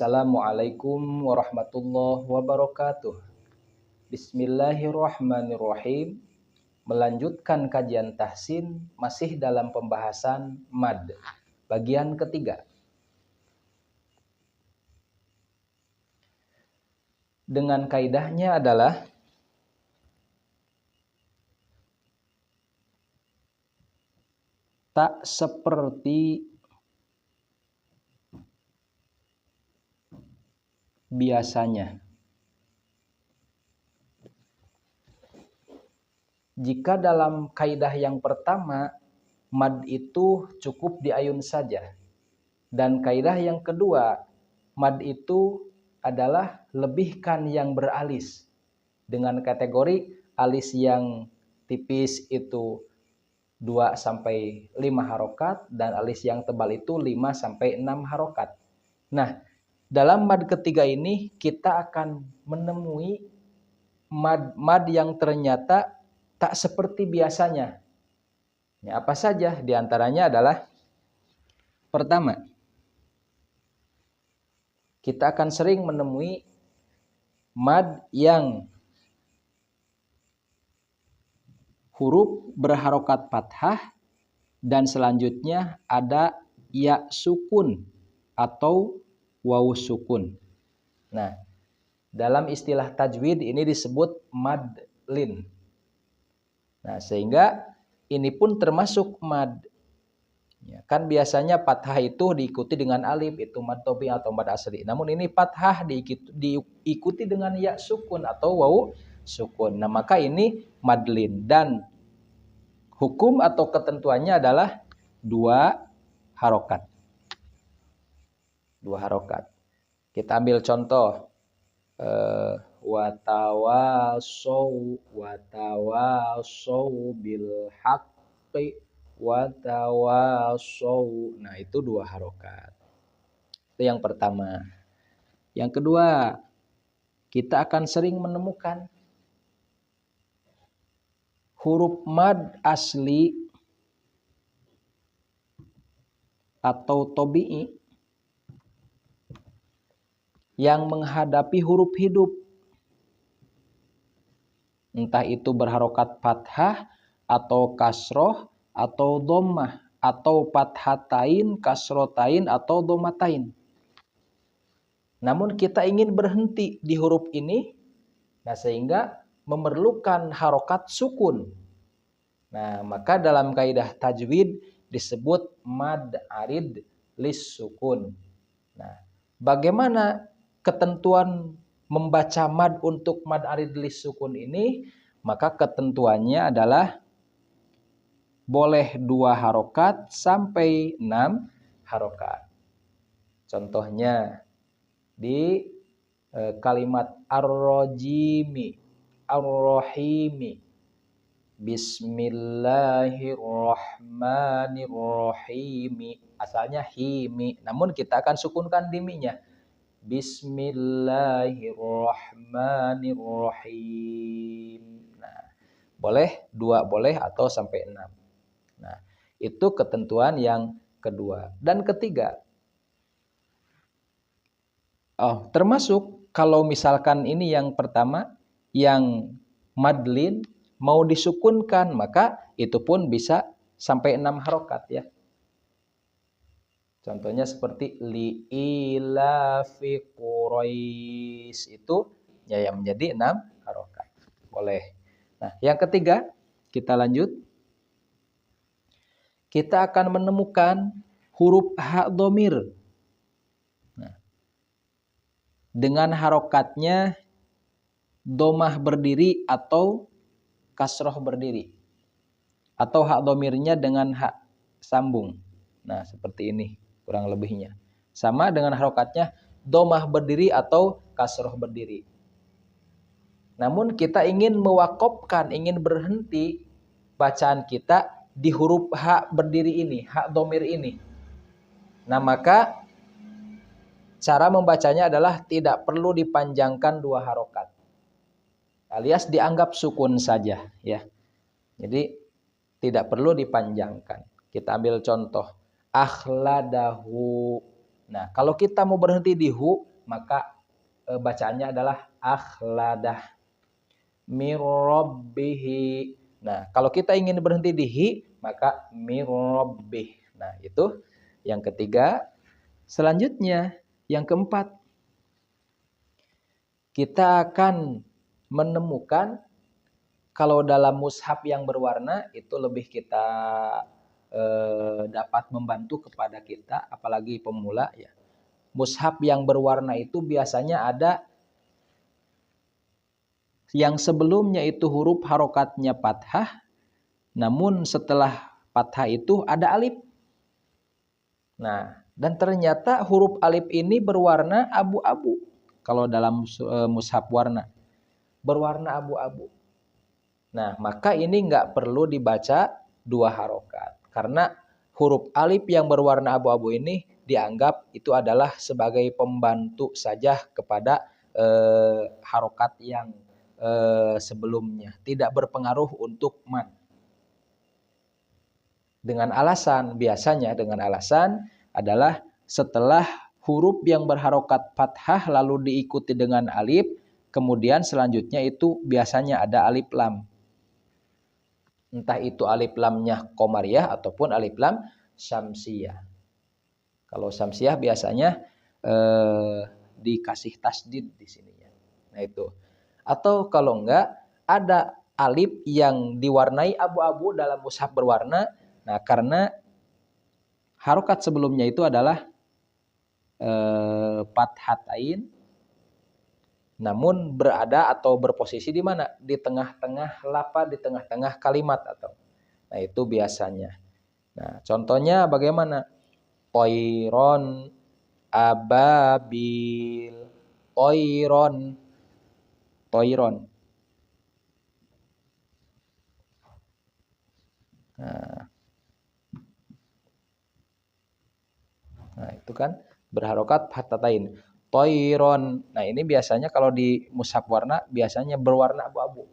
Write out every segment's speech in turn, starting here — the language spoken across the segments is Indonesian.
Assalamualaikum warahmatullahi wabarakatuh. Bismillahirrahmanirrahim. Melanjutkan kajian tahsin masih dalam pembahasan mad bagian ketiga. Dengan kaidahnya adalah tak seperti biasanya. Jika dalam kaidah yang pertama mad itu cukup diayun saja, dan kaidah yang kedua mad itu adalah lebihkan yang beralis dengan kategori alis yang tipis itu 2 sampai 5 harokat dan alis yang tebal itu 5 sampai 6 harokat. Nah, dalam mad ketiga ini kita akan menemui mad yang ternyata tak seperti biasanya. Ya, apa saja? Di antaranya adalah pertama, kita akan sering menemui mad yang huruf berharokat fathah dan selanjutnya ada ya sukun atau waw sukun. Nah, dalam istilah tajwid ini disebut mad lin. Nah, sehingga ini pun termasuk mad. Ya, kan biasanya fathah itu diikuti dengan alif, itu mad tobi atau mad asli. Namun ini fathah diikuti dengan ya sukun atau waw sukun. Nah, maka ini madlin dan hukum atau ketentuannya adalah 2 harokat. 2 harokat. Kita ambil contoh watawasau bil haqqi watawasau. Nah, itu 2 harokat. Itu yang pertama. Yang kedua, kita akan sering menemukan huruf mad asli atau tobi'i yang menghadapi huruf hidup. Entah itu berharokat fathah atau kasroh atau dhammah atau fathatain, kasrotain atau dhammatain. Namun kita ingin berhenti di huruf ini, nah sehingga memerlukan harokat sukun. Nah, maka dalam kaidah tajwid disebut mad arid lis sukun. Nah, bagaimana ketentuan membaca mad untuk mad arid lis sukun ini? Maka ketentuannya adalah boleh 2 harokat sampai 6 harokat. Contohnya di kalimat ar-rajimi, ar-rahimi, bismillahirrahmanirrahim. Asalnya himi, namun kita akan sukunkan diminya. Bismillahirrahmanirrahim. Nah, boleh 2 boleh atau sampai 6. Nah, itu ketentuan yang kedua. Dan ketiga, termasuk kalau misalkan ini yang pertama, yang madlin mau disukunkan, maka itu pun bisa sampai 6 harokat ya. Contohnya seperti li'ilafi Quraisy, itu ya yang menjadi 6 harokat. Boleh. Nah, yang ketiga, kita lanjut. Kita akan menemukan huruf ha dhamir. Nah, dengan harokatnya domah berdiri atau kasroh berdiri. Atau hak dhamirnya dengan hak sambung. Nah, seperti ini kurang lebihnya. Sama dengan harokatnya domah berdiri atau kasroh berdiri. Namun kita ingin mewakofkan, ingin berhenti bacaan kita di huruf hak berdiri ini, hak dhamir ini. Nah, maka cara membacanya adalah tidak perlu dipanjangkan 2 harokat. Alias dianggap sukun saja ya. Jadi tidak perlu dipanjangkan. Kita ambil contoh akhladahu. Nah, kalau kita mau berhenti di hu, maka bacaannya adalah akhladah. Mirrabbihi. Nah, kalau kita ingin berhenti di hi, maka mirrabbih. Nah, itu yang ketiga. Selanjutnya, yang keempat, kita akan menemukan kalau dalam mushaf yang berwarna itu lebih kita dapat membantu kepada kita, apalagi pemula ya. Mushaf yang berwarna itu biasanya ada yang sebelumnya itu huruf harokatnya fathah, namun setelah fathah itu ada alif. Nah, dan ternyata huruf alif ini berwarna abu-abu. Kalau dalam mushaf warna, berwarna abu-abu. Nah, maka ini nggak perlu dibaca dua harokat. Karena huruf alif yang berwarna abu-abu ini dianggap itu adalah sebagai pembantu saja kepada harokat yang sebelumnya. Tidak berpengaruh untuk mad. Biasanya dengan alasan adalah setelah huruf yang berharokat fathah lalu diikuti dengan alif, kemudian selanjutnya itu biasanya ada alif lam. Entah itu alif lamnya qamariyah ataupun alif lam syamsiyah. Kalau syamsiyah biasanya dikasih tasdid di sininya. Nah itu. Atau kalau enggak ada alif yang diwarnai abu-abu dalam mushaf berwarna. Nah, karena harokat sebelumnya itu adalah fathatain, namun berada atau berposisi di mana? Di tengah-tengah lafaz, di tengah-tengah kalimat atau. Nah, itu biasanya. Nah, contohnya bagaimana? Toiron ababil. Toiron. Toiron. Nah, itu kan berharokat fathatain. Toiron. Nah, ini biasanya kalau di mushaf warna biasanya berwarna abu-abu.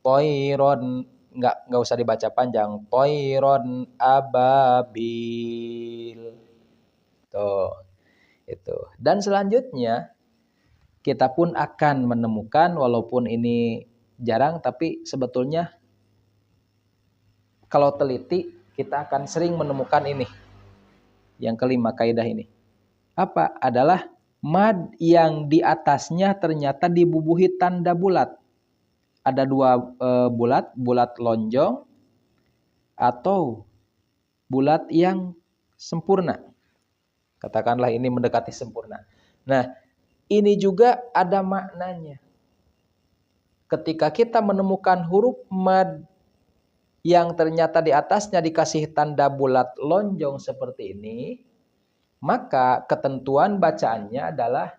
Toiron, nggak usah dibaca panjang. Toiron ababil. Tuh, itu. Dan selanjutnya kita pun akan menemukan, walaupun ini jarang, tapi sebetulnya kalau teliti kita akan sering menemukan ini. Yang kelima kaidah ini. Apa? Adalah mad yang di atasnya ternyata dibubuhi tanda bulat. Ada dua bulat lonjong atau bulat yang sempurna. Katakanlah ini mendekati sempurna. Nah, ini juga ada maknanya. Ketika kita menemukan huruf mad yang ternyata di atasnya dikasih tanda bulat lonjong seperti ini, maka ketentuan bacaannya adalah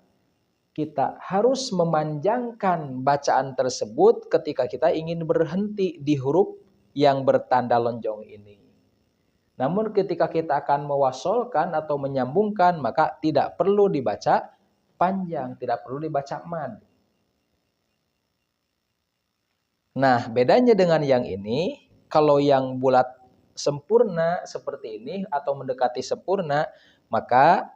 kita harus memanjangkan bacaan tersebut ketika kita ingin berhenti di huruf yang bertanda lonjong ini. Namun ketika kita akan mewasolkan atau menyambungkan, maka tidak perlu dibaca panjang, tidak perlu dibaca mad. Nah, bedanya dengan yang ini, kalau yang bulat sempurna seperti ini atau mendekati sempurna, maka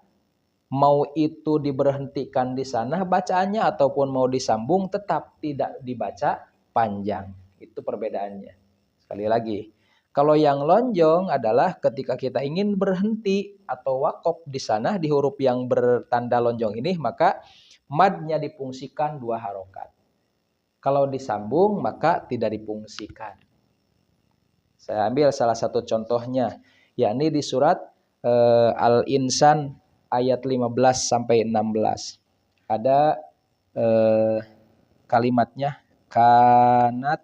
mau itu diberhentikan di sana bacaannya ataupun mau disambung tetap tidak dibaca panjang. Itu perbedaannya. Sekali lagi, kalau yang lonjong adalah ketika kita ingin berhenti atau wakaf di sana di huruf yang bertanda lonjong ini, maka madnya difungsikan dua harokat. Kalau disambung maka tidak difungsikan. Saya ambil salah satu contohnya, yakni di surat Al-Insan ayat 15 sampai 16. Ada kalimatnya kanat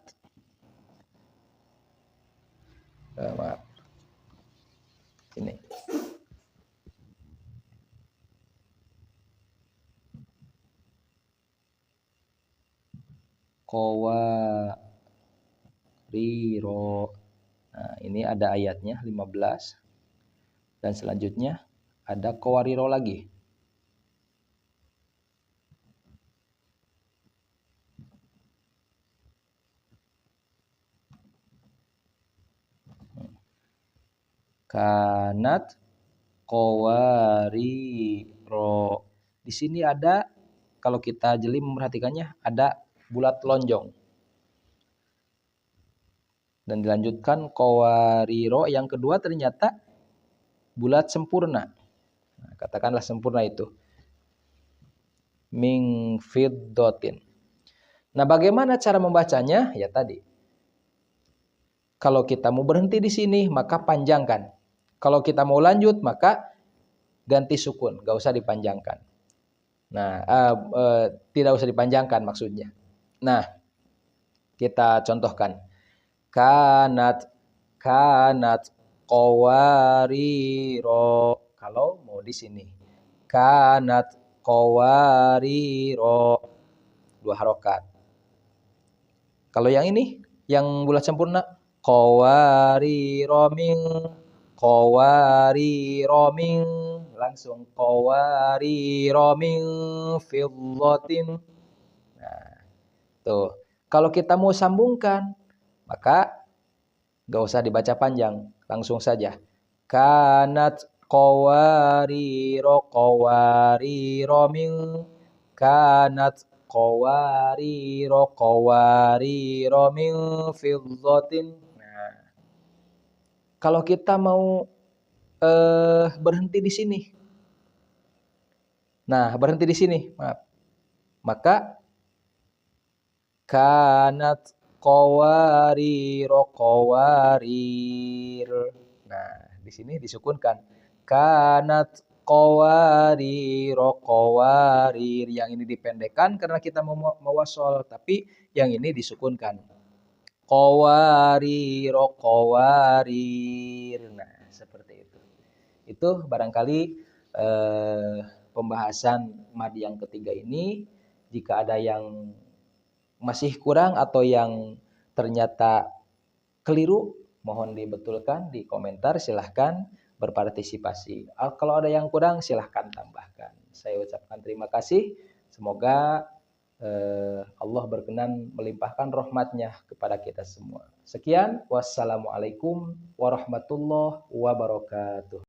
maaf. Ini. Qawariro. Nah, ini ada ayatnya 15. Dan selanjutnya ada qawariro lagi. Kanat qawariro. Di sini ada kalau kita jeli memperhatikannya ada bulat lonjong. Dan dilanjutkan qawariro yang kedua ternyata bulat sempurna. Nah, katakanlah sempurna itu. Min fiddatin. Nah, bagaimana cara membacanya? Ya tadi. Kalau kita mau berhenti di sini, maka panjangkan. Kalau kita mau lanjut, maka ganti sukun, gak usah dipanjangkan. Nah, tidak usah dipanjangkan maksudnya. Nah, kita contohkan. Kanat qawariro. Kalau mau di sini. Kanat qawariro. 2 harokat. Kalau yang ini, yang bulat sempurna, qawariro min langsung qawariro min fiddatin. Nah, tuh. Kalau kita mau sambungkan, maka gak usah dibaca panjang, langsung saja. Kanat qawariro min kanat qawariro min fiddatin. Nah, kalau kita mau berhenti di sini. Nah, berhenti di sini, maaf. Maka kanat qawariro qawarir. Nah, di sini disukunkan. Kanat qawariro qawarir. Yang ini dipendekkan karena kita mau wasol, tapi yang ini disukunkan. Qawariro qawarir. Nah, seperti itu. Itu barangkali pembahasan mad yang ketiga ini. Jika ada yang masih kurang atau yang ternyata keliru, mohon dibetulkan di komentar, silahkan berpartisipasi. Kalau ada yang kurang, silahkan tambahkan. Saya ucapkan terima kasih. Semoga Allah berkenan melimpahkan rahmatnya kepada kita semua. Sekian, wassalamualaikum warahmatullahi wabarakatuh.